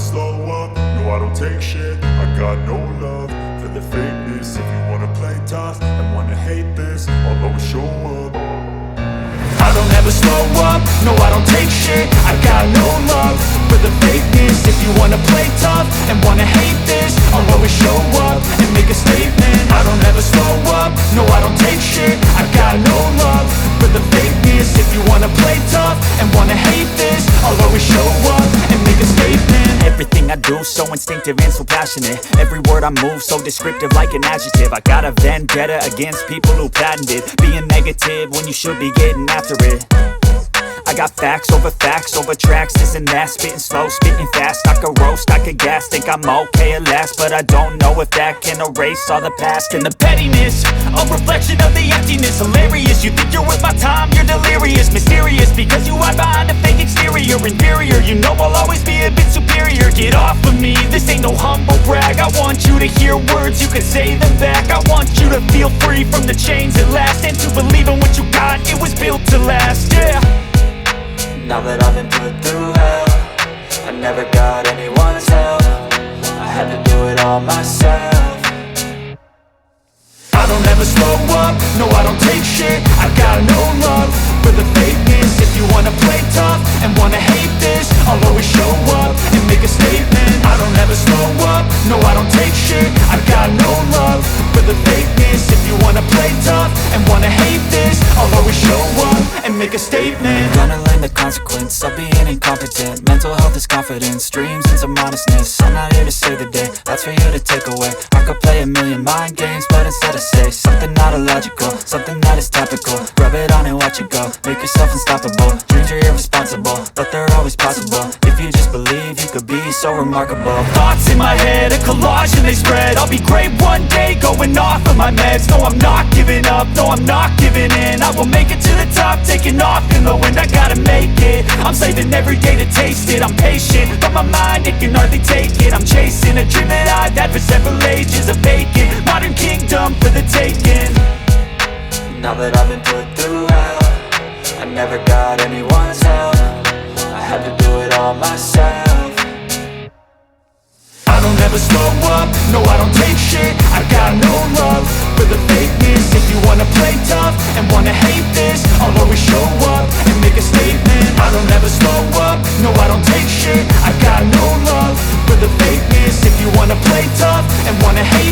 slow up, no I don't take shit. I got no love for the fakeness. If you wanna play tough and wanna hate this, I'll always show up. I don't ever slow up, no I don't take shit. I got no love for the fakeness. If you wanna play tough and wanna hate this, I'll always show up and make a statement. I don't ever slow up, no I don't take shit. I got no love for the fakeness. If you wanna play tough and wanna hate this, I'll always show up and make a statement. Everything I do so instinctive and so passionate. Every word I move so descriptive like an adjective. I got a vendetta against people who patented being negative when you should be getting after it. I got facts over tracks, this and that. Spitting slow, spitting fast, I could roast, I could gas. Think I'm okay at last, but I don't know if that can erase all the past. And the pettiness, a reflection of the emptiness. Hilarious, you think you're worth my time, you're delirious. Mysterious, because you hide behind a fake exterior. Inferior, you know I'll always be a bit superior. Get off of me, this ain't no humble brag. I want you to hear words, you can say them back. I want you to feel free from the chains at last, and to believe in what you got, it was built to last, yeah. Now that I've been put through hell, I never got anyone's help. I had to do it all myself. I don't ever slow up, no I don't take shit. I got no love for the fakeness. If you wanna play tough and wanna hate this, I'll always show up and make a statement. I don't ever slow up, no I don't take shit. I got no love for the fakeness. If you wanna play tough and wanna hate this, I'll always show up and make a statement. Gonna learn the consequence of being incompetent. Mental health is confidence, dreams and some honestness. I'm not here to save the day, that's for you to take away. I could play a million mind games, but instead I say something not illogical, something that is topical. Rub it on and watch it go, make yourself unstoppable. Dreams are irresponsible, but they're always possible. If you just believe, you could be so remarkable. Thoughts in my head, a collage and they spread. I'll be great one day, going off of my meds. No, I'm not giving up, no, I'm not giving in. I will make it to the top, taking off in the wind. I gotta make it, I'm saving every day to taste it. I'm patient, but my mind, it can hardly take it. I'm chasing a dream that I've had for several ages. A vacant, modern kingdom for the taking. Now that I've been put through hell, I never got anyone's help. I had to do it all myself. I don't ever slow up, no I don't take shit. I got no love for the fakeness. If you wanna play tough and wanna hate this, I'll always show up and make a statement. I don't ever slow up, no I don't take shit. I got no love for the fakeness. If you wanna play tough and wanna hate